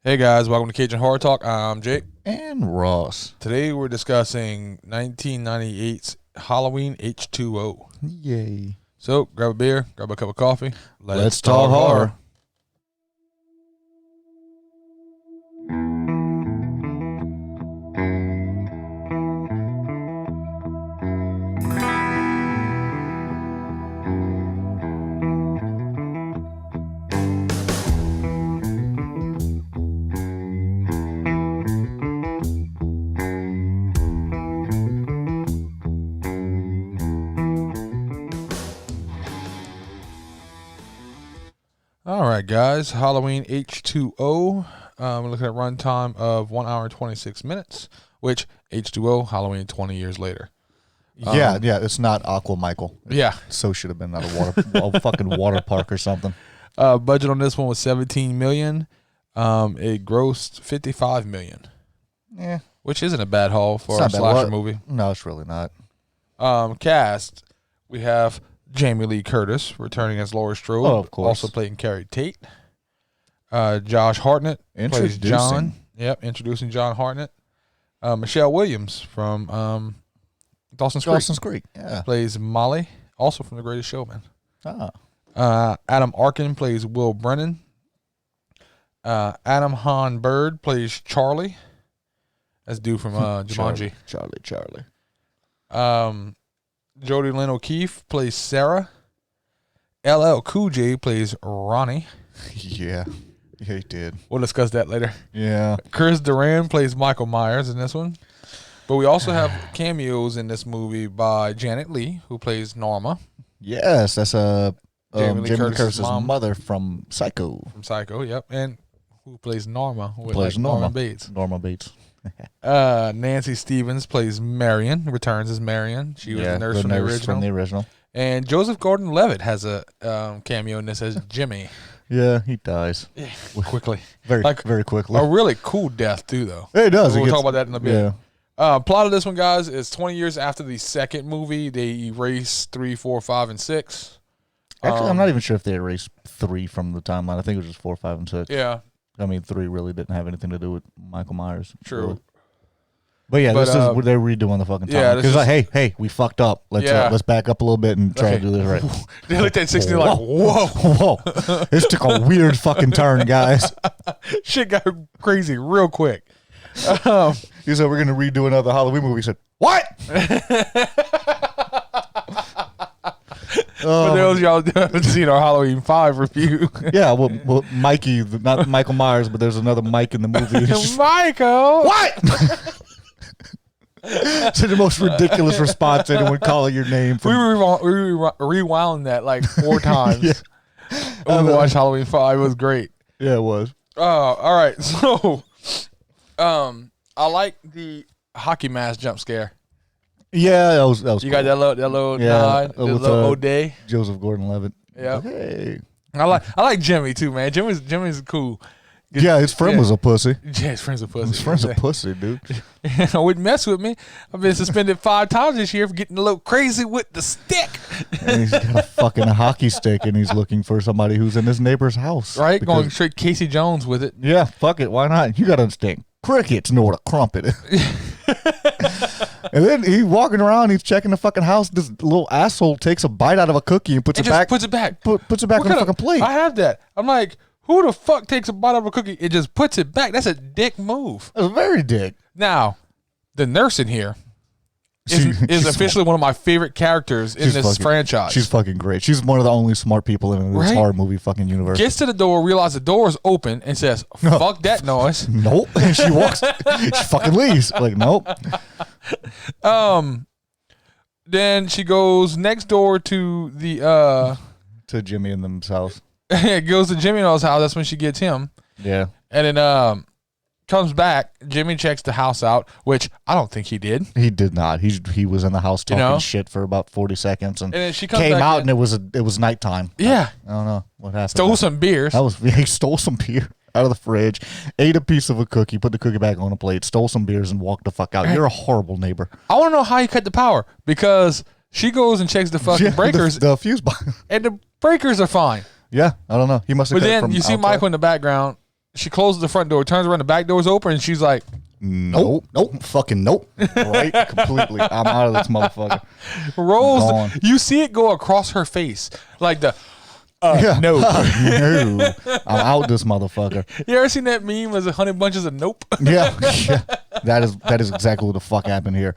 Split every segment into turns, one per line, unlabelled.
Hey guys, welcome to Cajun Horror Talk. I'm Jake.
And Ross.
Today we're discussing 1998's Halloween H20.
Yay.
So grab a beer, grab a cup of coffee.
Let's talk horror.
All right, guys. Halloween H20. We're looking at runtime of 1 hour and 26 minutes, which H2O, Halloween 20 years later.
Yeah, it's not Aqua Michael.
Yeah.
So should have been at a fucking water park or something.
Budget on this one was $17 million. It grossed $55 million.
Yeah.
Which isn't a bad haul for a slasher movie.
No, it's really not.
Cast, we have Jamie Lee Curtis returning as Laura Strode.
Oh, of course.
Also playing Carrie Tate. Josh Hartnett plays John. Yep, introducing John Hartnett. Michelle Williams from Dawson's
Creek. Yeah.
Plays Molly, also from The Greatest Showman.
Adam
Arkin plays Will Brennan. Adam Hahn Bird plays Charlie. That's dude from Jumanji.
Charlie.
Jodie Lynn O'Keefe plays Sarah. LL Cool J plays Ronnie.
Yeah, he did.
We'll discuss that later.
Yeah.
Chris Duran plays Michael Myers in this one. But we also have cameos in this movie by Janet Leigh, who plays Norma.
Yes, that's
Jamie Lee
Curtis's
mom.
mother from Psycho.
From Psycho, yep. And who plays Norma.
Norma
Bates.
Norma Bates.
Nancy Stevens plays Marion, returns as Marion. She was the nurse from the original. And Joseph Gordon-Levitt has a cameo in this as Jimmy.
Yeah, he dies.
Quickly.
Very quickly.
A really cool death, too, though.
It does.
We'll talk about that in a bit.
Yeah.
Plot of this one, guys, is 20 years after the second movie. They erase 3, 4, 5, and 6.
Actually, I'm not even sure if they erased 3 from the timeline. I think it was just 4, 5, and 6.
Yeah.
I mean, 3 really didn't have anything to do with Michael Myers.
True.
Really. But yeah, this is they're redoing the fucking time.
Yeah,
because hey, we fucked up. Let's back up a little bit and try to do this right.
They looked at 60 like, whoa.
This took a weird fucking turn, guys.
Shit got crazy real quick.
He said we're gonna redo another Halloween movie. He said, what?
For those y'all who haven't seen our Halloween 5 review.
Yeah, well, Mikey, not Michael Myers, but there's another Mike in the movie.
Michael!
What? It's the most ridiculous response anyone calling your name.
We rewound that like 4 times.
Yeah.
When we watched Halloween 5. It was great.
Yeah, it was.
All right. So, I like the hockey mask jump scare.
Yeah, that was
You got that little
yeah,
nod, the little O'Day.
Joseph Gordon-Levitt.
Yeah.
Hey.
I like Jimmy too, man. Jimmy's cool.
Yeah, his friend was a pussy.
Yeah, his friend's a pussy.
His friend's a pussy, dude.
Wouldn't mess with me. I've been suspended 5 times this year for getting a little crazy with the stick.
And he's got a fucking hockey stick, and he's looking for somebody who's in his neighbor's house.
Right, going straight Casey Jones with it.
Yeah, fuck it. Why not? You got to understand. Crickets know what a crumpet is. And then he's walking around, he's checking the fucking house. This little asshole takes a bite out of a cookie and puts it back.
Puts it back.
Puts it back on the fucking plate.
I have that. I'm like, who the fuck takes a bite out of a cookie and just puts it back? That's a dick move.
That's very dick.
Now, the nurse in here is officially one of my favorite characters in this franchise.
She's fucking great. She's one of the only smart people in this horror movie fucking universe.
Gets to the door, realizes the door is open, and says, fuck that noise.
Nope. And she walks. She fucking leaves. Like, nope.
Then she goes next door to the
to Jimmy and them's house.
Goes to Jimmy and O's house. That's when she gets him.
Yeah.
And then comes back. Jimmy checks the house out, which I don't think he did.
He did not. He was in the house talking shit for about 40 seconds, and
then she comes
came
back
out and it was nighttime.
Yeah.
I don't know what happened.
Stole some beers.
He stole some beer out of the fridge, ate a piece of a cookie, put the cookie back on a plate, stole some beers, and walked the fuck out. You're a horrible neighbor.
I want to know how he cut the power, because she goes and checks the fucking breakers.
The fuse box.
And the breakers are fine.
Yeah, I don't know. He must have.
But then you see Michael in the background She closes the front door, turns around, the back door's open, and she's like,
nope, fucking nope. Right? Completely. I'm out of this motherfucker.
Rolls. You see it go across her face. Like the,
no.
no.
I'm out this motherfucker.
You ever seen that meme as 100 bunches of nope?
Yeah. That is exactly what the fuck happened here.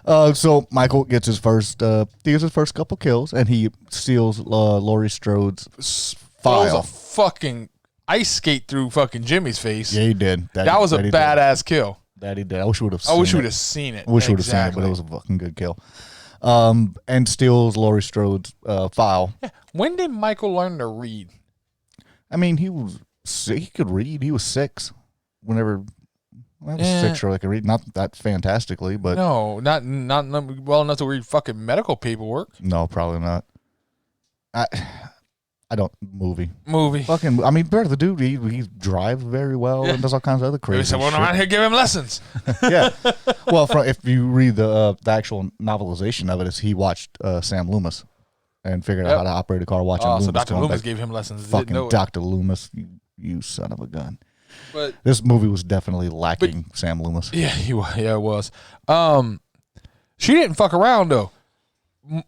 So Michael gets his first couple kills, and he steals Laurie Strode's file.
Throws a fucking ice skate through fucking Jimmy's face.
Yeah, he did.
That was a badass kill.
That he did. I wish we would have seen it.
I wish we would have seen it.
I wish we would have seen it, but it was a fucking good kill. And steals Laurie Strode's file.
Yeah. When did Michael learn to read?
I mean, he could read. He was 6. Whenever I was 6 or I could read. Not that fantastically, but
no, not well enough to read fucking medical paperwork.
No, probably not. I don't movie. Fucking, I mean, better the dude. He drives very well and does all kinds of other crazy shit.
Well, I'm out here give him lessons.
Yeah. Well, if you read the actual novelization of it, he watched Sam Loomis and figured out how to operate a car watching Loomis.
So Dr. Loomis gave him lessons.
Fucking Dr. Loomis, you son of a gun.
But
this movie was definitely lacking Sam Loomis.
Yeah, it was. She didn't fuck around though.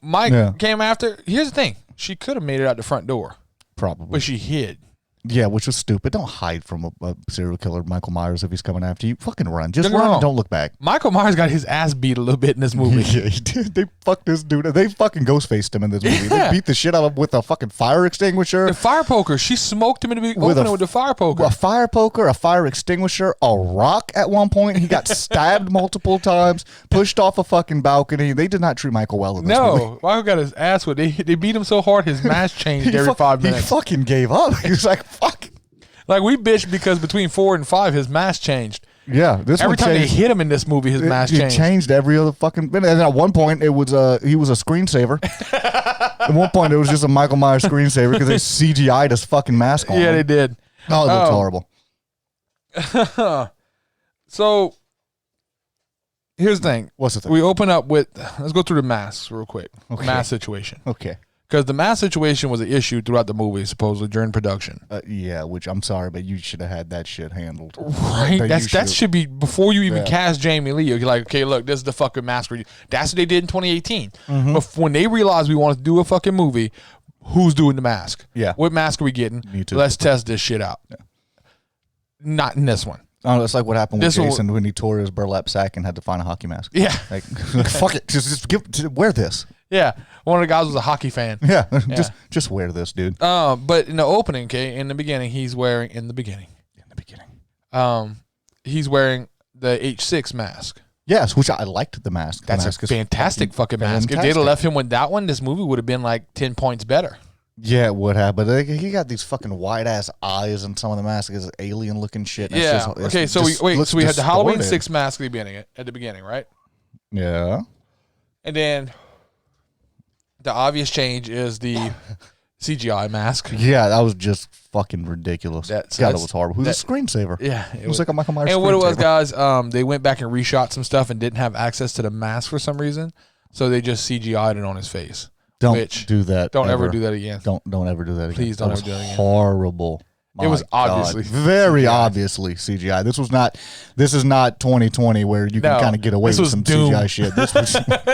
Mike came after. Here's the thing. She could have made it out the front door.
Probably.
But she hid.
Yeah, which was stupid. Don't hide from a serial killer, Michael Myers, if he's coming after you. Fucking run. Just run and don't look back.
Michael Myers got his ass beat a little bit in this movie.
Yeah, he did. They fucked this dude. They fucking ghost-faced him in this movie. They beat the shit out of him with a fucking fire extinguisher.
The fire poker. She smoked him in the opening with the fire poker.
A fire poker, a fire extinguisher, a rock at one point. He got stabbed multiple times, pushed off a fucking balcony. They did not treat Michael well in this movie.
No, Michael got his ass with. They beat him so hard his mask changed every 5 minutes.
He fucking gave up. He was like, fuck.
Like, we bitched because between 4 and 5, his mask changed.
Yeah,
every time they hit him in this movie, his mask changed.
It changed every other fucking minute. And at one point, he was a screensaver. At one point, it was just a Michael Myers screensaver because they CGI'd his fucking mask on.
Yeah, they did.
Oh, it looks
horrible. So, here's the thing.
What's the thing?
We open up with, let's go through the masks real quick.
Okay.
Mask situation.
Okay.
Because the mask situation was an issue throughout the movie, supposedly, during production.
Yeah, which I'm sorry, but you should have had that shit handled.
Right? That should be, before you even cast Jamie Lee, you're like, okay, look, this is the fucking mask. That's what they did in 2018. Mm-hmm. But when they realized we wanted to do a fucking movie, who's doing the mask?
Yeah.
What mask are we getting?
Me too.
Let's test this shit out. Yeah. Not in this one.
Oh, that's like what happened with Jason when he tore his burlap sack and had to find a hockey mask.
Yeah.
Like, fuck it. Just wear this.
Yeah. One of the guys was a hockey fan.
Yeah. Just wear this, dude.
But in the opening, in the beginning, he's wearing he's wearing the H6 mask.
Yes, which I liked the mask.
That's a fantastic fucking mask. If they'd have left him with that one, this movie would have been like 10 points better.
Yeah, it would have. But he got these fucking wide ass eyes and some of the mask is alien looking shit.
Yeah. Okay, so we had the Halloween 6 mask at the beginning, right?
Yeah.
And then the obvious change is the CGI mask.
Yeah, that was just fucking ridiculous. God, it was horrible. Who's a screensaver?
Yeah.
It was like a Michael Myers
And what it was, guys, they went back and reshot some stuff and didn't have access to the mask for some reason. So they just CGI'd it on his face.
Don't do that.
Don't ever do that again.
Don't ever do that again.
Please don't ever do that again.
Horrible.
It was obviously
very
CGI.
obviously CGI. This is not 2020 where you can kind of get away with some Doom. CGI shit.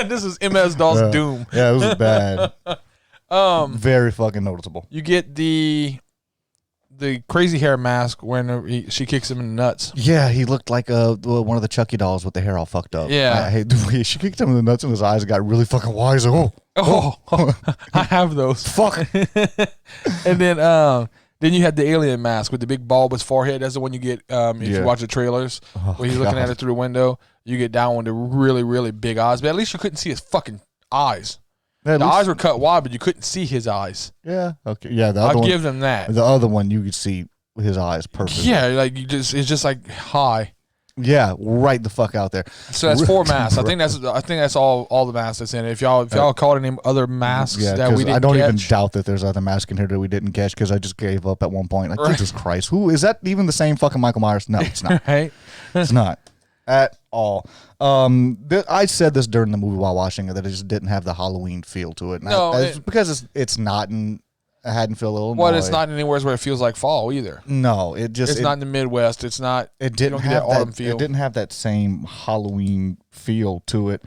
This is MS-DOS Doom.
Yeah, it was bad. Very fucking noticeable.
You get the crazy hair mask when she kicks him in the nuts.
Yeah, he looked like one of the Chucky dolls with the hair all fucked up.
Yeah.
I hate the way she kicked him in the nuts and his eyes got really fucking wide. Oh,
I have those.
Fuck.
And then you had the alien mask with the big bulbous forehead. That's the one you get if you watch the trailers where he's looking at it through the window. You get down with the really, really big eyes. But at least you couldn't see his fucking eyes. The eyes were cut wide, but you couldn't see his eyes.
Yeah. Okay. Yeah.
I'll give them that.
The other one, you could see his eyes perfectly.
Yeah. Like it's just like high.
Yeah. Right the fuck out there.
So that's 4 masks. I think that's all the masks that's in it. If y'all caught any other masks that we didn't
I don't
catch.
even doubt that there's other masks in here that we didn't catch because I just gave up at one point. Like, Jesus Christ. Who is that even the same fucking Michael Myers? No, it's not.
Right?
It's not. At all. I said this during the movie while watching it that it just didn't have the Halloween feel to it.
No,
because it's not, and Haddonfield, Illinois.
Well, it's not anywhere where it feels like fall either.
No,
it's not in the Midwest. It's not.
It didn't have that autumn feel. It didn't have that same Halloween feel to it.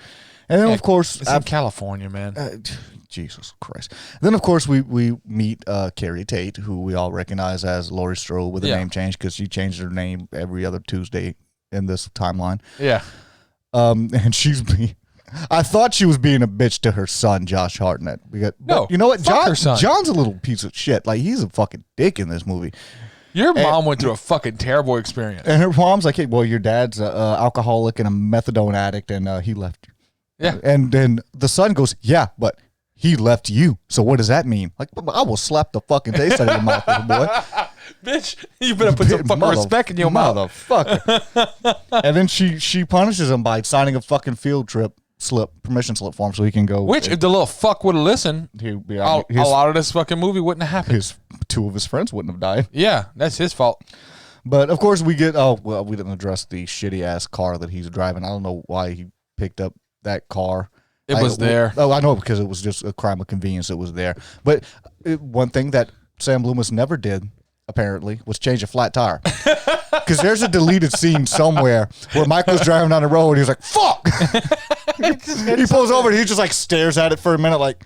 And then, of course,
it's in California, man.
Jesus Christ. Then, of course, we meet Carrie Tate, who we all recognize as Laurie Strode with a name change because she changed her name every other Tuesday in this timeline.
Yeah.
And I thought she was being a bitch to her son, Josh Hartnett.
No,
you know what? John's a little piece of shit. Like, he's a fucking dick in this movie.
Your mom went through a fucking terrible experience.
And her mom's like, hey, well, your dad's an alcoholic and a methadone addict, and he left you.
Yeah.
And then the son goes, yeah, but he left you. So what does that mean? Like, I will slap the fucking taste out of your mouth, little boy.
Bitch, you better put some fucking respect in your mouth.
Motherfucker. And then she punishes him by signing a fucking field trip permission slip for him so he can go.
Which, if the little fuck would have listened, a lot of this fucking movie wouldn't have happened.
Two of his friends wouldn't have died.
Yeah, that's his fault.
But, of course, we didn't address the shitty-ass car that he's driving. I don't know why he picked up that car.
It was there.
Oh, I know, because it was just a crime of convenience. It was there. But one thing that Sam Loomis never did, apparently, was change a flat tire. Because there's a deleted scene somewhere where Michael's driving down the road and he's like, fuck! He pulls over and he just like stares at it for a minute like,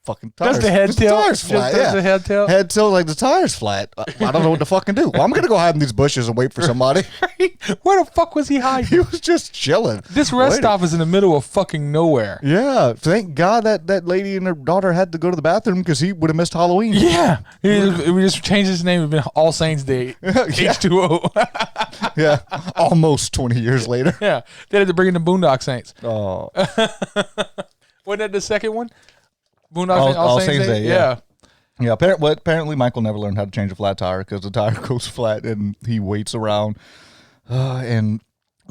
fucking tires.
Does the head tilt?
The tire's flat.
Does the head tilt?
Head tilt like the tire's flat. I don't know what to fucking do. Well, I'm going to go hide in these bushes and wait for somebody.
Where the fuck was he hiding?
He was just chilling.
This rest stop is in the middle of fucking nowhere.
Yeah. Thank God that lady and her daughter had to go to the bathroom because he would have missed Halloween.
Yeah. We just changed his name. It's been All Saints Day. H20.
Yeah. Almost 20 years later.
Yeah. They had to bring in the Boondock Saints.
Oh.
Wasn't that the second one? Boondock All Saints Day? Yeah.
Yeah, apparently Michael never learned how to change a flat tire because the tire goes flat and he waits around and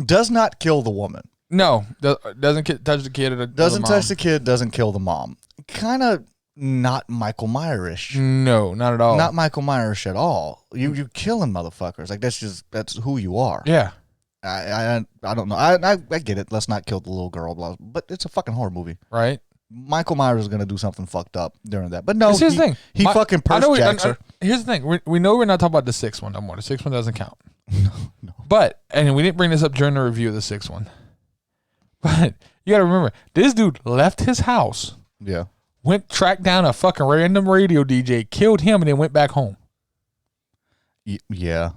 does not kill the woman.
No, doesn't touch the kid.
Doesn't touch the kid, doesn't kill the mom. Kind of not Michael Myers-ish.
No, not at all.
Not Michael Myers at all. You killing motherfuckers. Like, that's who you are.
Yeah.
I don't know. I get it. Let's not kill the little girl. But it's a fucking horror movie.
Right.
Michael Myers is going to do something fucked up during that. But no,
here's the thing.
He fucking purse jacks her.
Here's the thing. We know we're not talking about the sixth one no more. The sixth one doesn't count.
No.
But, and we didn't bring this up during the review of the sixth one. But you got to remember, this dude left his house.
Yeah.
Tracked down a fucking random radio DJ, killed him, and then went back home.
Yeah.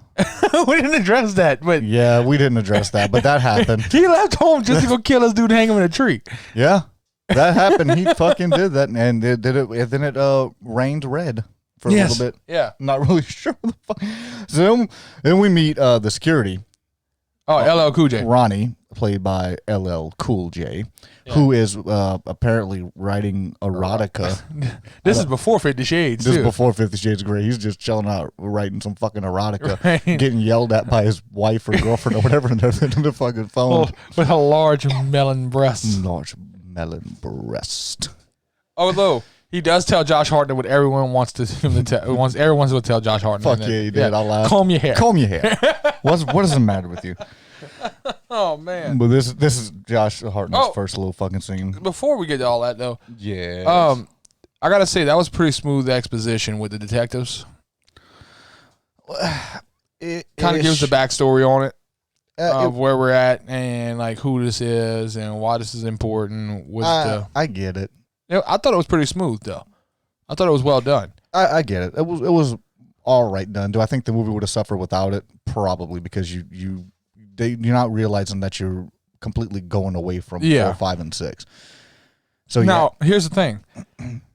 We didn't address that. But
yeah, we didn't address that, but that happened.
He left home just to go kill this dude and hang him in a tree.
Yeah. That happened. He fucking did that, and it did it. And then it rained red for a little bit.
Yeah,
not really sure what the fuck. So then we meet the security.
Oh, LL Cool J.
Ronnie, played by LL Cool J, who is apparently writing erotica.
This is before 50 Shades.
This is before 50 Shades of Grey. He's just chilling out writing some fucking erotica, getting yelled at by his wife or girlfriend or whatever in the fucking phone.
With a large melon breast.
Large melon breast.
Although he does tell Josh Hartnett what everyone wants him to tell. Everyone will tell Josh Hartnett.
Fuck yeah, he did. I'll laugh.
Comb your hair.
Comb your hair. What does the matter with you?
Oh man.
But this is Josh Hartnett's first little fucking scene.
Before we get to all that though,
yeah.
I gotta say that was pretty smooth exposition with the detectives. It kind of gives the backstory on it. Of where we're at and like who this is and why this is important.
I get it.
I thought it was pretty smooth though. I thought it was well done.
I get it. It was all right done. Do I think the movie would have suffered without it? Probably, because you're not realizing that you're completely going away from 4, 5, and 6. So
now here's the thing.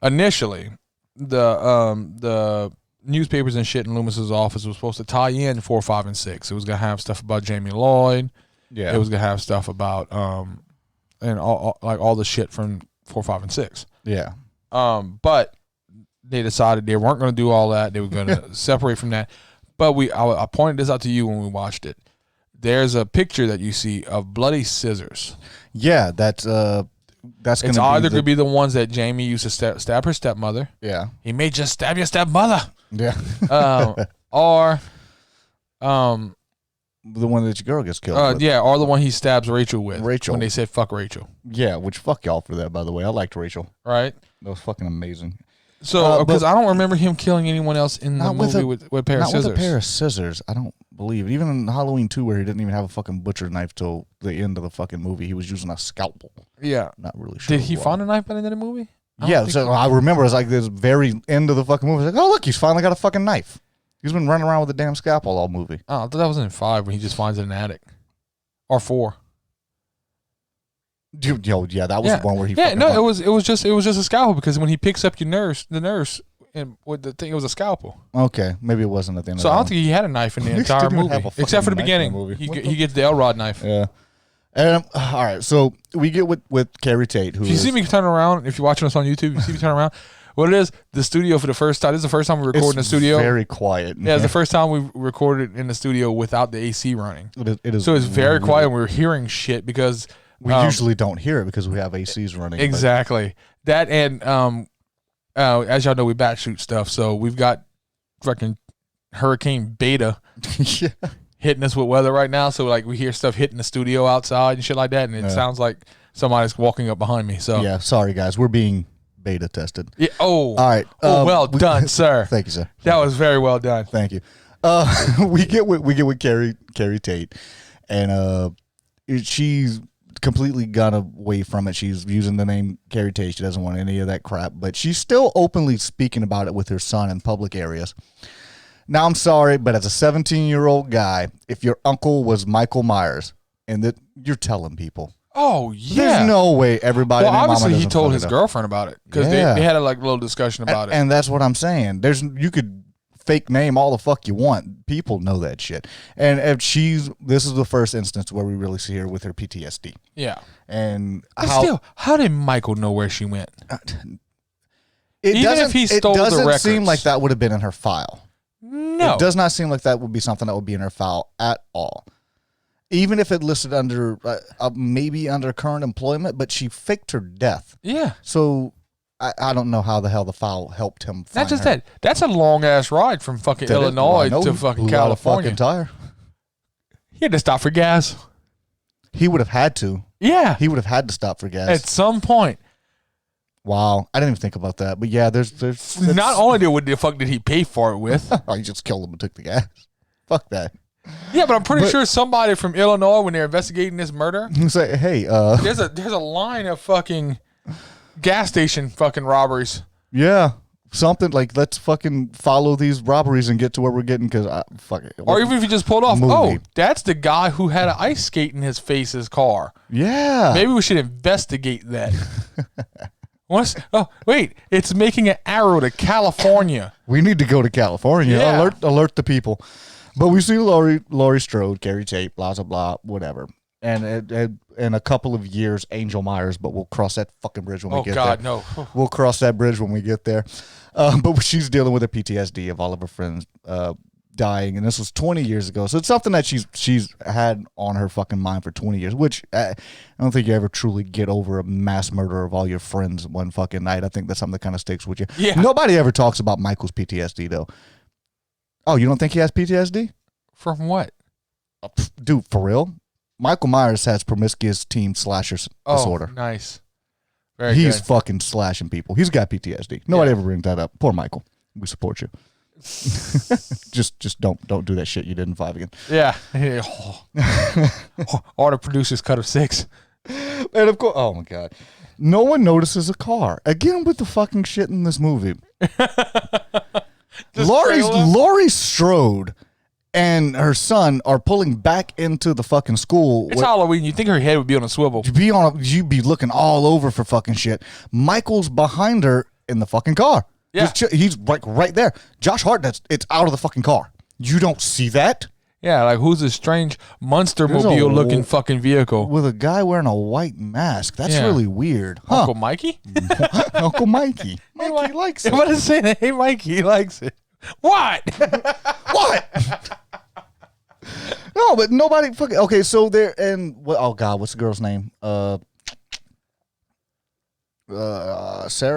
Initially, the newspapers and shit in Loomis's office was supposed to tie in 4, 5, and 6. It was gonna have stuff about Jamie Lloyd. Yeah. It was gonna have stuff about and all the shit from 4, 5, and 6.
Yeah.
But they decided they weren't gonna do all that. They were gonna separate from that. But I pointed this out to you when we watched it. There's a picture that you see of bloody scissors.
Yeah, that's gonna.
It's either gonna be the ones that Jamie used to stab her stepmother.
Yeah.
He may just stab your stepmother.
Yeah.
Or
the one that your girl gets killed with.
Yeah, or the one he stabs Rachel with.
Rachel.
When they said fuck Rachel.
Yeah, which fuck y'all for that, by the way. I liked Rachel.
Right.
That was fucking amazing.
So, because I don't remember him killing anyone else in the movie with a pair of scissors.
Not with a pair of scissors. I don't believe it. Even in Halloween 2, where he didn't even have a fucking butcher knife till the end of the fucking movie, he was using a scalpel.
Yeah.
Not really sure.
Did he find a knife by the end of the movie?
Yeah, so I remember it was like this very end of the fucking movie. I was like, oh, look, he's finally got a fucking knife. He's been running around with a damn scalpel all movie.
Oh, I thought that was in 5 when he just finds it in an attic. Or 4.
Yeah, that was the one where he.
Yeah, no, it was just a scalpel because when he picks up the nurse, and with the thing, it was a scalpel.
Okay, maybe it wasn't at the end.
So I don't think he had a knife in the entire movie, except for the beginning. He gets the Elrod knife.
Yeah. And all right, so we get with Carrie Tate. Who
if you see me turn around, if you're watching us on YouTube, you see me turn around. What it is, the studio for the first time. This is the first time we recorded in the studio.
Very quiet.
Yeah, it's the first time we recorded in the studio without the AC running.
It is.
So it's very quiet. And we were hearing shit because.
We usually don't hear it because we have ACs running.
Exactly. That and as y'all know, we bat shoot stuff, so we've got fucking Hurricane Beta hitting us with weather right now. So like we hear stuff hitting the studio outside and shit like that, and it sounds like somebody's walking up behind me. So
yeah, sorry guys, we're being beta tested.
Yeah. Oh.
All right.
Well done, sir.
Thank you, sir.
That was very well done.
Thank you. We get with Carrie Tate, and she's completely got away from it. She's using the name Carrie Tate. She doesn't want any of that crap, but she's still openly speaking about it with her son in public areas. Now, I'm sorry, but as a 17-year-old guy, if your uncle was Michael Myers, and that you're telling people.
Oh, yeah.
There's no way everybody.
Well, obviously, he told his girlfriend about it because they had a little discussion about it.
And that's what I'm saying. You could fake name all the fuck you want. People know that shit. And if this is the first instance where we really see her with her PTSD.
Yeah.
And
how did Michael know where she went?
Even if he stole the records. It doesn't seem like that would have been in her file.
No.
It does not seem like that would be something that would be in her file at all. Even if it listed under, maybe under current employment, but she faked her death.
Yeah.
So I don't know how the hell the file helped him find
Not just
her.
that. That's a long-ass ride from fucking Illinois to fucking California.
Fucking tire.
He had to stop for gas.
He would have had to.
Yeah.
He would have had to stop for gas.
At some point.
Wow. I didn't even think about that. But yeah, there's
not only what the fuck did he pay for it with.
Oh, he just killed him and took the gas. Fuck that.
Yeah, but I'm pretty sure somebody from Illinois, when they're investigating this murder,
say, hey,
there's a line of fucking gas station fucking robberies.
Yeah. Something like, let's fucking follow these robberies and get to where we're getting, because fuck it.
Or even if you just pulled off, movie. That's the guy who had an ice skate in his face's car.
Yeah.
Maybe we should investigate that. Wait, it's making an arrow to California.
We need to go to California.
Yeah.
Alert the people. But we see Laurie Strode, Carrie Tate, blah, blah, blah, whatever. And in a couple of years, Angel Myers, but we'll cross that fucking bridge when we get there. Oh, God,
no.
We'll cross that bridge when we get there. But she's dealing with the PTSD of all of her friends dying, and this was 20 years ago. So it's something that she's had on her fucking mind for 20 years, which I don't think you ever truly get over a mass murder of all your friends one fucking night. I think that's something that kind of sticks with you.
Yeah.
Nobody ever talks about Michael's PTSD, though. Oh, you don't think he has PTSD?
From what?
Dude, for real? Michael Myers has promiscuous teen slashers disorder.
Nice.
He's fucking slashing people. He's got PTSD. Nobody ever brings that up. Poor Michael. We support you. just don't do that shit you did in 5 again.
Yeah. Or the producer's cut of 6.
And of course, oh my God. No one notices a car. Again with the fucking shit in this movie. Laurie Strode and her son are pulling back into the fucking school.
It's Halloween. You'd think her head would be on a swivel.
You'd be looking all over for fucking shit. Michael's behind her in the fucking car.
Yeah.
He's like right there. Josh Hart, it's out of the fucking car. You don't see that?
Yeah, like who's this strange monster-mobile looking fucking vehicle?
With a guy wearing a white mask. That's really weird. Huh?
Uncle Mikey?
Uncle Mikey. Mikey likes it.
What is saying? Hey, Mikey, he likes it. What?
What? No, but nobody fucking. Okay, so there and oh God, what's the girl's name? Sarah.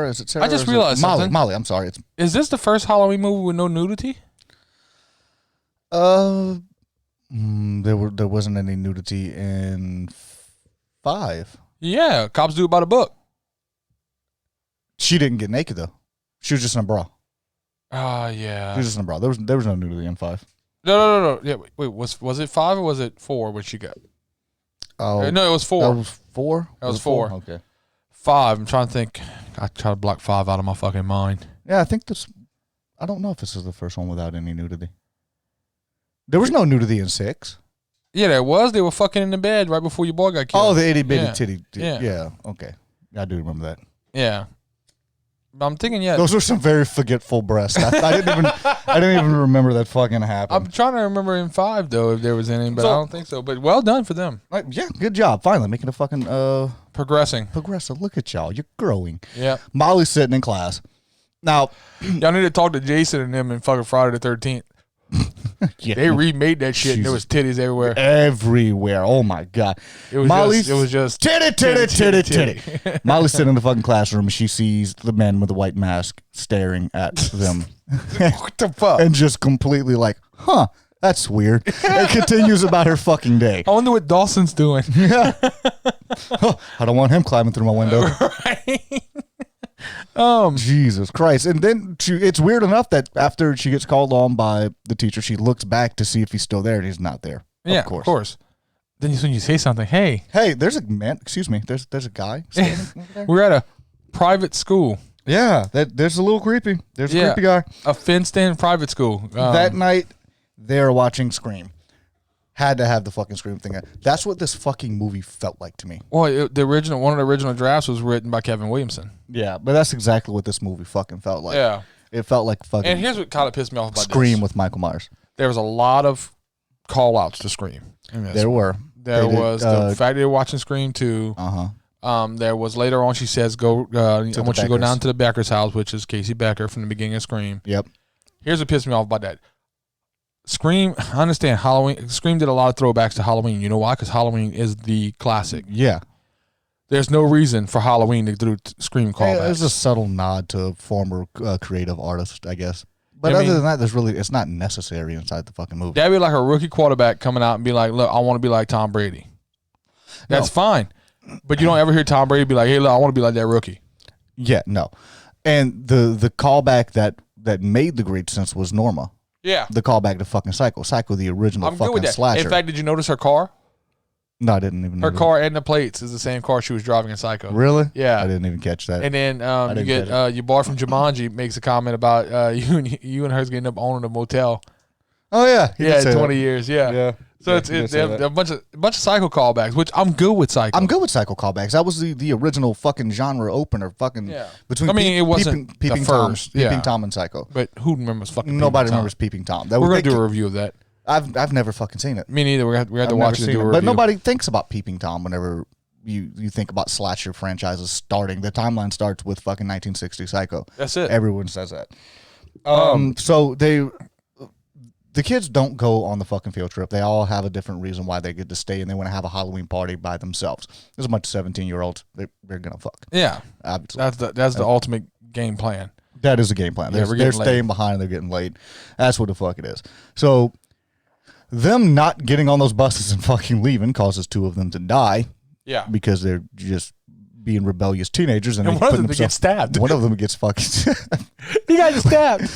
Is it Sarah?
I just realized something.
Molly. I'm sorry.
Is this the first Halloween movie with no nudity?
There wasn't any nudity in 5.
Yeah, cops do it by the book.
She didn't get naked though. She was just in a bra.
Yeah.
She was just in a bra. There was no nudity in 5.
No. Yeah, wait. Was it 5 or was it 4 when she got?
Oh
no, it was 4.
That was 4.
That was 4.
Okay.
5. I'm trying to think. I try to block 5 out of my fucking mind.
Yeah, I think this. I don't know if this is the first one without any nudity. There was no nudity in 6.
Yeah, there was. They were fucking in the bed right before your boy got killed.
Oh, the itty bitty titty.
Yeah.
Yeah. Okay. I do remember that.
Yeah. But I'm thinking,
those were some very forgetful breasts. I didn't even remember that fucking happened.
I'm trying to remember in 5 though if there was any, but I don't think so. But well done for them.
Yeah, good job. Finally making a fucking
progressing.
Look at y'all. You're growing.
Yeah.
Molly's sitting in class. Now,
y'all need to talk to Jason and them in fucking Friday the 13th.
Yeah.
They remade that shit and there was titties everywhere.
Everywhere. Oh my God.
It was just
titty. Molly's sitting in the fucking classroom and she sees the man with the white mask staring at them.
What the fuck?
And just completely like, huh, that's weird. And continues about her fucking day.
I wonder what Dawson's doing.
Yeah. I don't want him climbing through my window.
Right.
Jesus Christ. And then it's weird enough that after she gets called on by the teacher, she looks back to see if he's still there, and he's not there.
Yeah, of course. Then when you say something, hey,
there's a man, excuse me, there's a guy standing over there.
We're at a private school.
Yeah, there's a little creepy. There's a creepy guy.
A fenced-in private school.
That night, they're watching Scream. Had to have the fucking Scream thing. That's what this fucking movie felt like to me.
Well, one of the original drafts was written by Kevin Williamson.
Yeah, but that's exactly what this movie fucking felt like.
Yeah.
It felt like fucking.
And here's what kind of pissed me off about
Scream with Michael Myers.
There was a lot of call-outs to Scream.
There were.
There was the fact that they were watching Scream 2. There was later on, she says, I want you to go down to the Becker's house, which is Casey Becker from the beginning of Scream.
Yep.
Here's what pissed me off about that. Scream, I understand Halloween. Scream did a lot of throwbacks to Halloween. You know why? Because Halloween is the classic.
Yeah.
There's no reason for Halloween to do Scream callbacks.
It's a subtle nod to a former creative artist, I guess. But other than that, it's not necessary inside the fucking movie.
That'd be like a rookie quarterback coming out and be like, look, I want to be like Tom Brady. That's fine. But you don't ever hear Tom Brady be like, hey, look, I want to be like that rookie.
Yeah, no. And the callback that made the great sense was Norma.
Yeah.
The callback to fucking Psycho. Psycho, the original fucking slasher.
In fact, did you notice her car?
No, I didn't even
Her car and the plates is the same car she was driving in Psycho.
Really?
Yeah.
I didn't even catch that.
And then you get your boy from Jumanji makes a comment about you and her's getting up owning a motel.
Oh, yeah.
Yeah, 20 years. Yeah.
Yeah.
So it's a bunch of Psycho callbacks, which I'm good with Psycho.
I'm good with Psycho callbacks. That was the original fucking genre opener. Fucking between.
It wasn't
Peeping
the first.
Peeping Tom and Psycho.
But who remembers fucking?
Nobody remembers Peeping Tom.
We're gonna do a review of that.
I've never fucking seen it.
Me neither. We had to watch it and do a review.
But nobody thinks about Peeping Tom whenever you think about slasher franchises starting. The timeline starts with fucking 1960 Psycho.
That's it.
Everyone says that. So the kids don't go on the fucking field trip. They all have a different reason why they get to stay, and they want to have a Halloween party by themselves. There's a bunch of 17-year-olds. They're gonna fuck.
Yeah,
obviously.
That's the ultimate game plan.
That is the game plan. They're staying behind. They're getting laid. That's what the fuck it is. So them not getting on those buses and fucking leaving causes 2 of them to die.
Yeah,
because they're just being rebellious teenagers, and
one of them gets stabbed.
One of them gets fucking.
He got stabbed.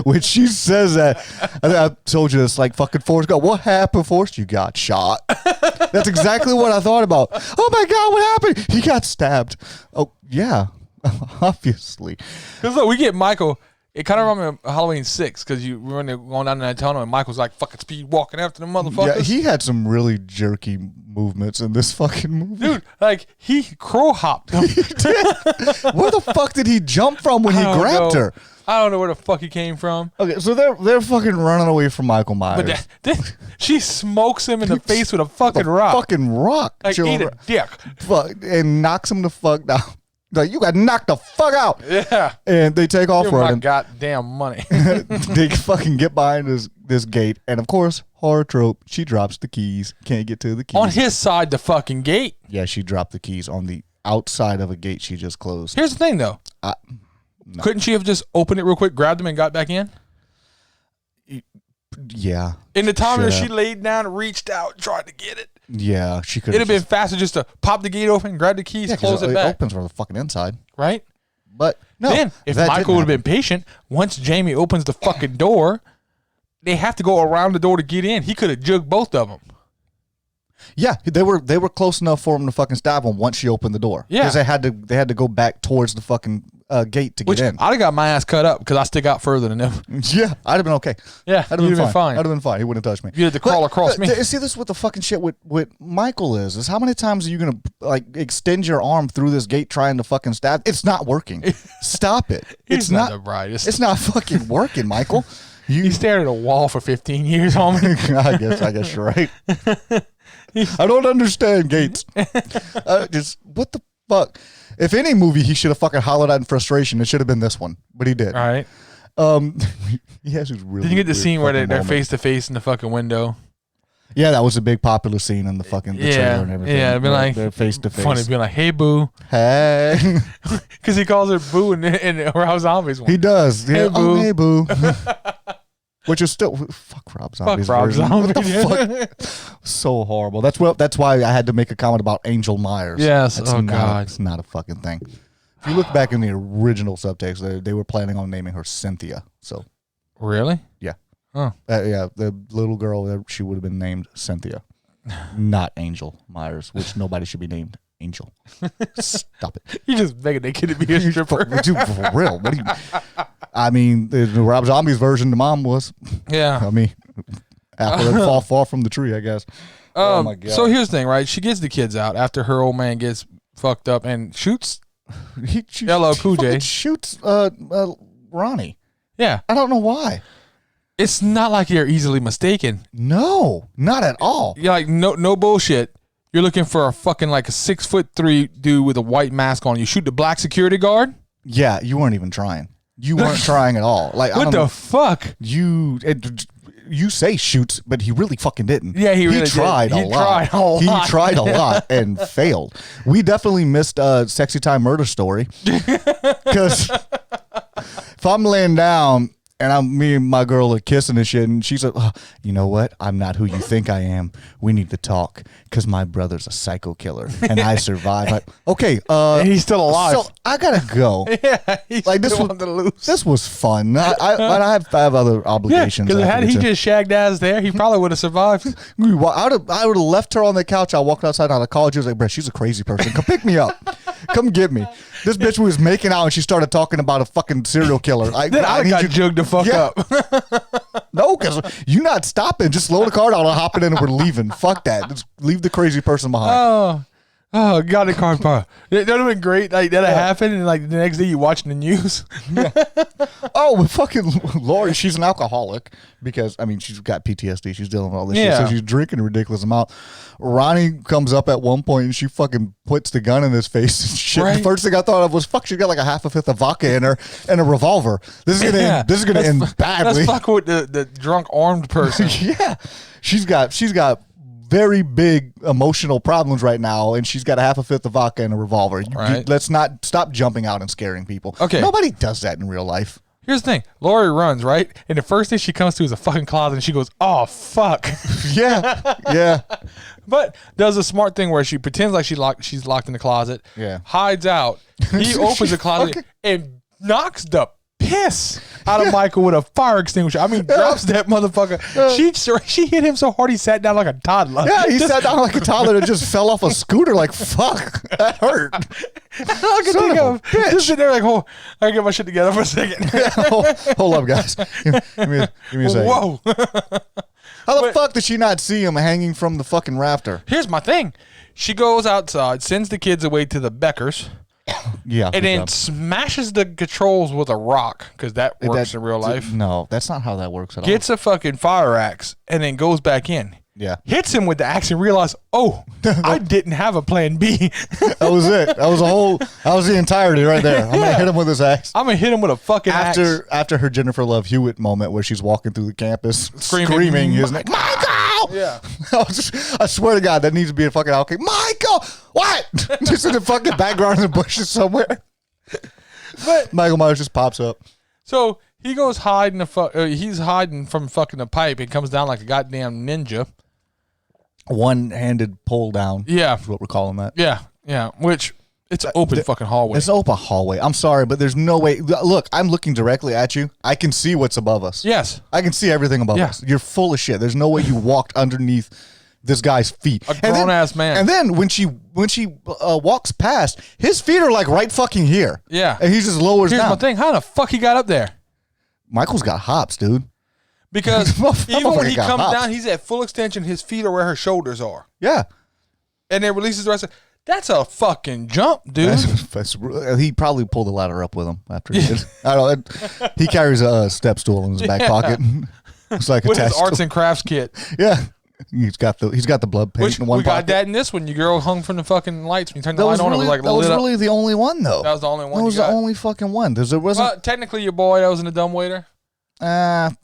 When she says that, I told you this, like fucking Forrest Gump. What happened, Forrest? You got shot. That's exactly what I thought about. Oh my God, what happened? He got stabbed. Oh yeah, obviously.
Because look, we get Michael. It kind of reminded me of Halloween 6 because you were going down in that tunnel and Michael's like fucking speed walking after the motherfuckers.
Yeah, he had some really jerky movements in this fucking movie.
Dude, like he crow hopped.
Where the fuck did he jump from when he grabbed her?
I don't know where the fuck he came from.
Okay, so they're fucking running away from Michael Myers.
But then she smokes him in the face with a fucking rock.
Fucking rock.
Like eat a dick.
And knocks him the fuck down. Like, you got knocked the fuck out.
Yeah.
And they take off running.
My goddamn money.
They fucking get behind this gate. And of course, horror trope, she drops the keys. Can't get to the keys.
On his side, the fucking gate.
Yeah, she dropped the keys on the outside of a gate she just closed.
Here's the thing, though. No. Couldn't she have just opened it real quick, grabbed him, and got back in?
Yeah.
In the time that she laid down, reached out, tried to get it.
Yeah, she could.
It'd have been faster just to pop the gate open, grab the keys, close it back.
It opens from the fucking inside.
Right?
But no,
then if Michael would have been patient, once Jamie opens the fucking door, they have to go around the door to get in. He could have jugged both of them.
Yeah, they were close enough for him to fucking stab him once she opened the door.
Yeah,
because they had to go back towards the fucking gate to get in.
I'd have got my ass cut up because I stick out further than them.
Yeah, I'd have been okay.
Yeah,
I'd have been fine. I'd have been fine. He wouldn't have touched me.
You had to crawl across me.
See, this is what the fucking shit with Michael is how many times are you gonna like extend your arm through this gate trying to fucking stab? It's not working. Stop it.
It's not the brightest.
It's not fucking working, Michael.
You stared at a wall for 15 years, homie.
I guess you're right. I don't understand gates. Just what the fuck? If any movie he should have fucking hollered out in frustration, it should have been this one, but he did.
All right.
He has his really.
Did you get the scene where they're face to face in the fucking window?
Yeah, that was a big popular scene in the fucking trailer and everything.
Yeah, it'd be like
they're face to face.
Funny, being like, "Hey, boo,"
hey,
because he calls her boo in Rob Zombie's one.
He does.
Hey,
yeah.
boo.
Oh, hey, boo. Which is still fuck Rob Zombie's version. What the fuck? So horrible. That's why I had to make a comment about Angel Myers.
Yes. God,
it's not a fucking thing. If you look back in the original subtext, they were planning on naming her Cynthia. So
really?
Yeah.
Oh.
Yeah. The little girl, she would have been named Cynthia, not Angel Myers, which nobody should be named Angel. Stop it.
You just begging that kid to be a stripper.
For real. What do you? I mean, the Rob Zombie's version, the mom was.
Yeah.
I mean, apple that fall from the tree, I guess. Oh my God.
So here's the thing, right? She gets the kids out after her old man gets fucked up and shoots. LL Cool J
shoots Ronnie.
Yeah.
I don't know why.
It's not like you're easily mistaken.
No, not at all.
You're like, no bullshit. You're looking for a fucking like a 6'3" dude with a white mask on. You shoot the black security guard?
Yeah, you weren't even trying. You weren't trying at all. Like,
what the fuck?
You say shoots, but he really fucking didn't.
Yeah, he really
tried
did.
a lot. He tried a lot and failed. We definitely missed a Sexy Time Murder Story. Because if I'm laying down and me and my girl are kissing and shit, and she's like, oh, you know what? I'm not who you think I am. We need to talk because my brother's a psycho killer and I survived. Like, okay,
and he's still alive.
So I gotta go.
Yeah, he's
like this was fun. I have other obligations.
Because had he just shagged ass there, he probably would have survived.
I would have left her on the couch. I walked outside. I called you. I was like, bro, she's a crazy person. Come pick me up. Come get me. This bitch was making out and she started talking about a fucking serial killer.
Then I got jugged the fuck up.
No, because you're not stopping. Just slow the car down and hop it in and we're leaving. Fuck that. Just leave the crazy person behind.
Oh, got a car park. That would have been great. Like that happened, and like the next day you watching the news.
Yeah. Oh, fucking Lori, she's an alcoholic because I mean she's got PTSD. She's dealing with all this shit, so she's drinking a ridiculous amount. Ronnie comes up at one point and she fucking puts the gun in his face and shit. Right. The first thing I thought of was fuck. She got like a half a fifth of vodka in her and a revolver. This is gonna end badly.
Let's fuck with the drunk armed person.
Yeah, she's got very big emotional problems right now, and she's got a half a fifth of vodka and a revolver. Let's not stop jumping out and scaring people. Okay, nobody does that in real life.
Here's the thing: Lori runs, right, and the first thing she comes to is a fucking closet, and she goes, "Oh fuck."
Yeah.
But does a smart thing where she pretends like she's locked in the closet. Yeah. Hides out. He opens the closet and knocks the piss out of Michael with a fire extinguisher. I mean, drops that motherfucker. She hit him so hard he sat down like a toddler.
Yeah, he sat down like a toddler and just fell off a scooter. Like fuck, that hurt.
I can think of just sitting there like, oh, I gotta get my shit together for a second.
Hold up, guys. Give me a second.
Whoa.
How the fuck did she not see him hanging from the fucking rafter?
Here's my thing. She goes outside, sends the kids away to the Beckers.
Yeah,
and then smashes the controls with a rock because that works in real life.
No, that's not how that works at all.
Gets a fucking fire axe and then goes back in.
Yeah,
hits him with the axe and realizes, oh, I didn't have a plan B.
That was it. That was the entirety right there. I'm gonna hit him with his axe.
I'm gonna hit him with a fucking axe.
After her Jennifer Love Hewitt moment where she's walking through the campus screaming his name, Michael.
Yeah,
I swear to God, that needs to be a fucking outkick. Michael, what? Just in the fucking background in the bushes somewhere. But Michael Myers just pops up.
So he goes hiding he's hiding from fucking the pipe and comes down like a goddamn ninja.
One-handed pull down.
Yeah,
is what we're calling that.
Yeah. Which It's an open fucking hallway.
It's an open hallway. I'm sorry, but there's no way. Look, I'm looking directly at you. I can see what's above us.
Yes.
I can see everything above us. You're full of shit. There's no way you walked underneath this guy's feet.
A grown-ass man.
And then when she walks past, his feet are like right fucking here.
Yeah.
And he just lowers down.
Here's my thing. How the fuck he got up there?
Michael's got hops, dude.
Because even when he comes down, he's at full extension. His feet are where her shoulders are.
Yeah.
And then releases the rest of it. That's a fucking jump, dude.
He probably pulled the ladder up with him after he did. I don't know. He carries a step stool in his back pocket. It's like
with his arts and crafts kit.
Yeah. He's got the blood paint in one
we
pocket.
got that in this one. Your girl hung from the fucking lights when you turned the light on. It was like
that was really the only one, though.
That was the only one.
That was the only fucking one. There wasn't.
Well, technically, your boy that was in the dumbwaiter.
That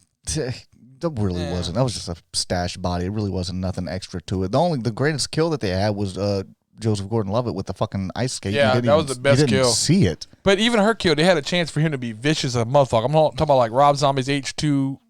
really wasn't. That was just a stashed body. It really wasn't nothing extra to it. The greatest kill that they had was Joseph Gordon-Levitt with the fucking ice skate.
Yeah, that was the best kill.
You didn't see it.
But even her kill, they had a chance for him to be vicious as a motherfucker. I'm not talking about like Rob Zombie's H2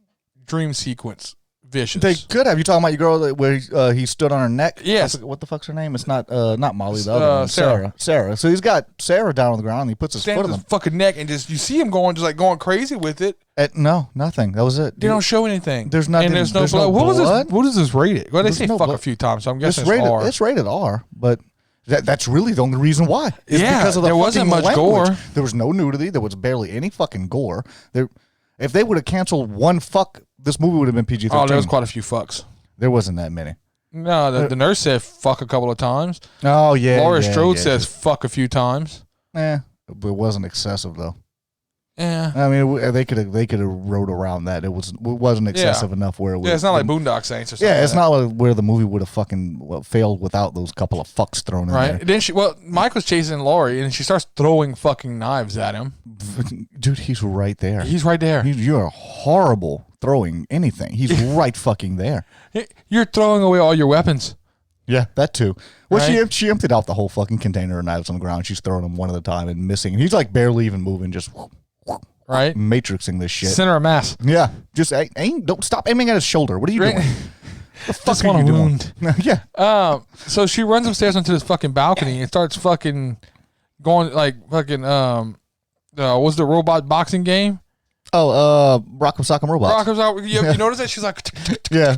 dream sequence. Vicious.
They could have. You talking about your girl where he stood on her neck?
Yes.
What the fuck's her name? It's not Molly. The other one. Sarah. So he's got Sarah down on the ground. And he puts his foot on the
fucking neck, and just you see him going crazy with it.
No, nothing. That was it.
They don't show anything.
There's nothing.
And there's no blood. What is this rated? Well, they say fuck a few times, so I'm guessing it's R.
It's rated R, but that's really the only reason why. It's because of the
there wasn't much
language.
gore.
There was no nudity. There was barely any fucking gore. If they would have canceled one fuck, this movie would have been PG-13.
Oh, there was quite a few fucks.
There wasn't that many.
No, the nurse said fuck a couple of times.
Oh, yeah.
Laurie Strode says fuck a few times.
But it wasn't excessive, though.
Yeah.
I mean, they could have rode around that. It wasn't excessive enough where it was.
Yeah, it's not like Boondock Saints or something.
Yeah, it's not like where the movie would have fucking failed without those couple of fucks thrown in there.
Right. Then Mike was chasing Laurie, and she starts throwing fucking knives at him.
Dude, he's right there.
He's right there.
You're horrible throwing anything. He's right fucking there.
You're throwing away all your weapons.
Yeah, that too. Well,
right?
she emptied out the whole fucking container of knives on the ground. She's throwing them one at a time and missing. And he's like barely even moving, just
right,
matrixing this shit.
Center of mass.
Yeah, just don't stop aiming at his shoulder. What are you doing? The fuck are you doing? Yeah.
So she runs upstairs onto this fucking balcony and starts fucking going like fucking what's the robot boxing game?
Oh, Rock'em Sock'em Robots.
You notice that she's like,
yeah.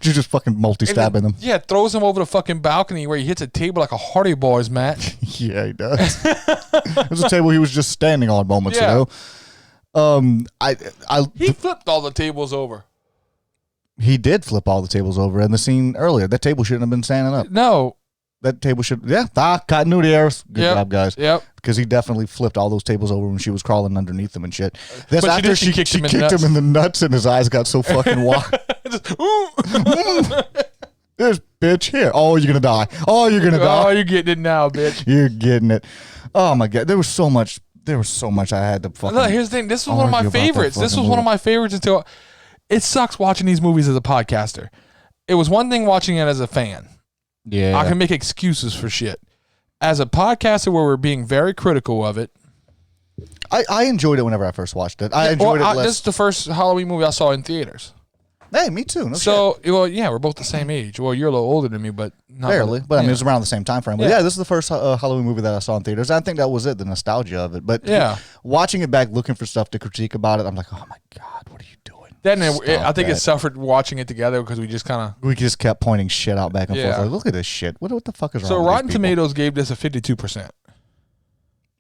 She's just fucking multi-stabbing them.
Yeah, throws him over the fucking balcony where he hits a table like a Hardy Boys match.
Yeah, he does. There's a table he was just standing on moments ago.
He flipped all the tables over.
He did flip all the tables over in the scene earlier. That table shouldn't have been standing up.
No.
That table should, continuity errors. Good job, guys.
Yep.
Because he definitely flipped all those tables over when she was crawling underneath them and shit. That's
but
after she kicked him in the nuts and his eyes got so fucking wide. This bitch here. Oh, you're going to die. Oh, you're going to die.
Oh, you're getting it now, bitch.
You're getting it. Oh, my God. There was so much I had to fucking.
Look, here's the thing. This was one of my favorites. This was one of my favorites until. It sucks watching these movies as a podcaster. It was one thing watching it as a fan.
Yeah.
I can make excuses for shit. As a podcaster where we're being very critical of it.
I enjoyed it whenever I first watched it. I enjoyed it less.
This is the first Halloween movie I saw in theaters.
Hey, me too. No
shit. We're both the same age. Well, you're a little older than me, but not
barely. But I mean, it was around the same time frame. But yeah, this is the first Halloween movie that I saw in theaters. I think that was it, the nostalgia of it. But watching it back, looking for stuff to critique about it, I'm like, oh my God, what are you doing?
Then I think it suffered watching it together because we just
kept pointing shit out back and forth. Like, look at this shit. What the fuck is wrong?
So Rotten Tomatoes gave this a 52%.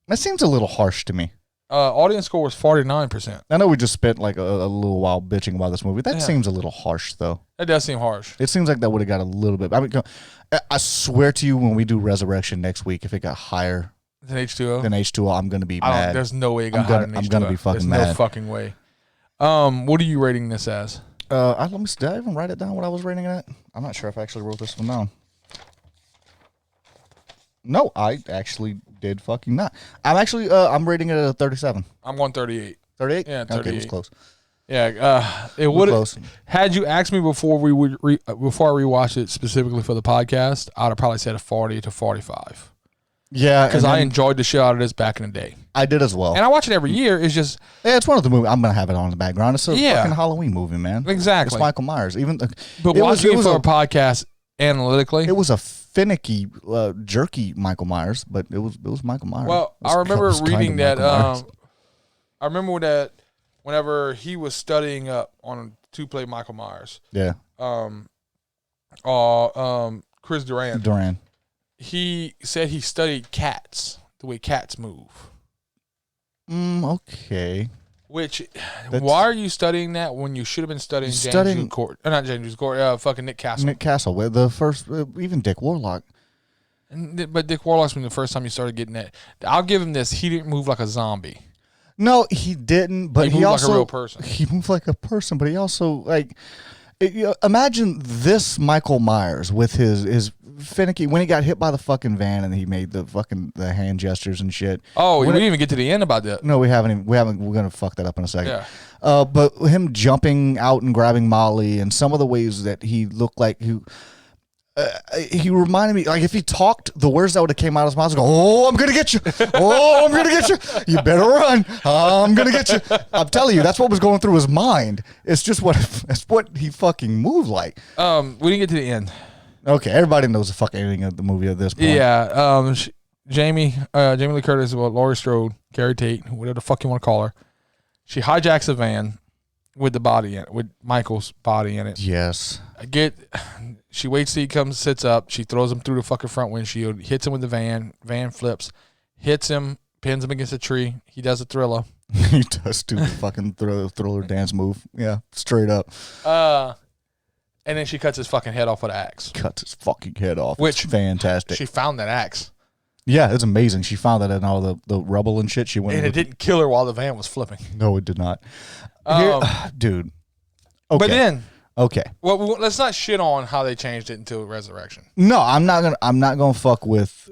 That seems a little harsh to me.
Audience score was 49%.
I know we just spent like a little while bitching about this movie. That seems a little harsh, though.
That does seem harsh.
It seems like that would have got a little bit. I mean, I swear to you, when we do Resurrection next week, if it got higher
than H2O,
I'm gonna be mad.
There's no way it got higher than H2O.
I'm gonna be fucking mad.
There's no fucking way. What are you rating this as?
Let me see. Did I even write it down what I was rating it at? I'm not sure if I actually wrote this one down. No, I actually did fucking not. I'm rating it at a 37.
I'm going 38.
38?
Yeah, 38.
Okay, it was close.
Yeah, it would have. Had you asked me before before I rewatched it specifically for the podcast, I'd have probably said a 40 to 45.
Yeah,
because I enjoyed the shit out of this back in the day.
I did as well,
and I watch it every year. It's just
it's one of the movies I'm gonna have it on in the background. It's a fucking Halloween movie, man.
Exactly,
it's Michael Myers.
But watching it for a podcast analytically,
it was a finicky, jerky Michael Myers, but it was Michael Myers.
Well, I remember reading that. I remember that whenever he was studying up on to play Michael Myers.
Yeah.
Chris Duran. He said he studied cats, the way cats move.
Okay.
Why are you studying that when you should have been studying James Court? Not James Court. Fucking Nick Castle.
Nick Castle. The first, even Dick Warlock.
But Dick Warlock's been the first time you started getting that. I'll give him this. He didn't move like a zombie.
No, he didn't. But
he
also
like a real person.
He moved like a person, but he also like. Imagine this Michael Myers with his finicky when he got hit by the fucking van and he made the hand gestures and shit.
Oh, we didn't even get to the end about that.
No, we haven't. We're gonna fuck that up in a second.
Yeah.
But him jumping out and grabbing Molly and some of the ways that he looked like he reminded me, like if he talked, the words that would have came out of his mouth, go, "Oh, I'm gonna get you! Oh, I'm gonna get you! You better run! I'm gonna get you!" I'm telling you, that's what was going through his mind. It's just what he fucking moved like.
We didn't get to the end.
Okay, everybody knows the fucking ending of the movie at this point.
Yeah. Jamie Lee Curtis, Laurie Strode, Carrie Tate, whatever the fuck you want to call her. She hijacks a van with the body in it, with Michael's body in it.
Yes.
She waits till he comes, sits up. She throws him through the fucking front windshield, hits him with the van. Van flips, hits him, pins him against a tree. He does a Thriller.
He does do the fucking Thriller dance move. Yeah, straight up.
And then she cuts his fucking head off with an axe.
Cuts his fucking head off.
Which
it's fantastic.
She found that axe.
Yeah, it's amazing. She found that in all the rubble and shit. She went.
And it didn't kill her while the van was flipping.
No, it did not. Dude. Okay.
But then.
Okay.
Well, let's not shit on how they changed it into Resurrection.
No, I'm not gonna fuck with.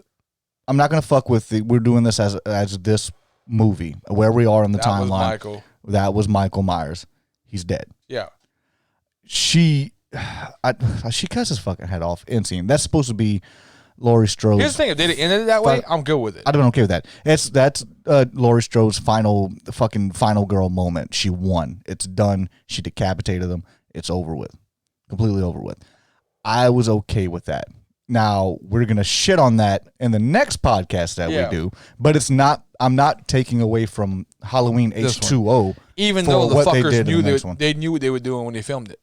We're doing this as this movie where we are in the timeline. That was Michael Myers. He's dead.
Yeah.
She cuts his fucking head off in scene. That's supposed to be Laurie Strode.
Here's the thing: if they ended it that way, I'm good with it.
I'm okay with that. That's Laurie Strode's final girl moment. She won. It's done. She decapitated them. It's over with. Completely over with. I was okay with that. Now, we're going to shit on that in the next podcast that we do, but it's not. I'm not taking away from Halloween H20.
Even though the fuckers knew they knew what they were doing when they filmed it.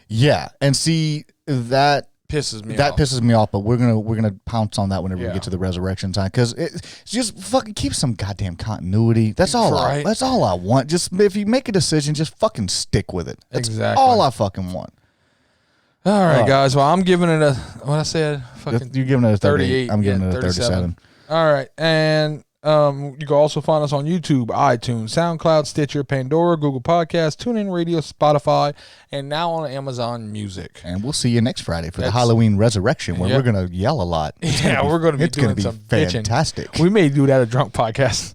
Yeah, and see that
pisses me off.
That pisses me off, but we're gonna pounce on that whenever we get to the resurrection time, because it's just fucking keep some goddamn continuity. That's all. That's all I want. Just if you make a decision, just fucking stick with it. That's all I fucking want.
All right, guys. Well, I'm giving it what I said. Fucking
you're giving it a 38. I'm giving it a 37.
All right, and you can also find us on YouTube, iTunes, SoundCloud, Stitcher, Pandora, Google Podcasts, TuneIn Radio, Spotify, and now on Amazon Music.
And we'll see you next Friday for the Halloween Resurrection, where we're going to yell a lot.
We're going to be doing some
fantastic.
Bitching. We may do that at a drunk podcast.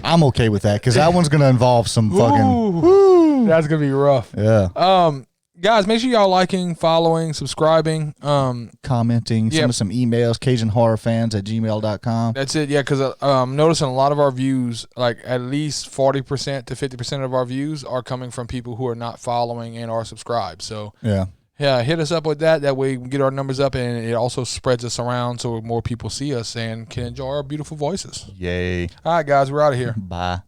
I'm okay with that, because that one's going to involve some fucking...
That's going to be rough.
Yeah.
Guys, make sure y'all liking, following, subscribing,
commenting, send us some emails, CajunHorrorFans@gmail.com.
That's it, yeah, because I'm noticing a lot of our views, like at least 40% to 50% of our views are coming from people who are not following and are subscribed. So, yeah, hit us up with that. That way we can get our numbers up, and it also spreads us around so more people see us and can enjoy our beautiful voices.
Yay.
All right, guys, we're out of here.
Bye.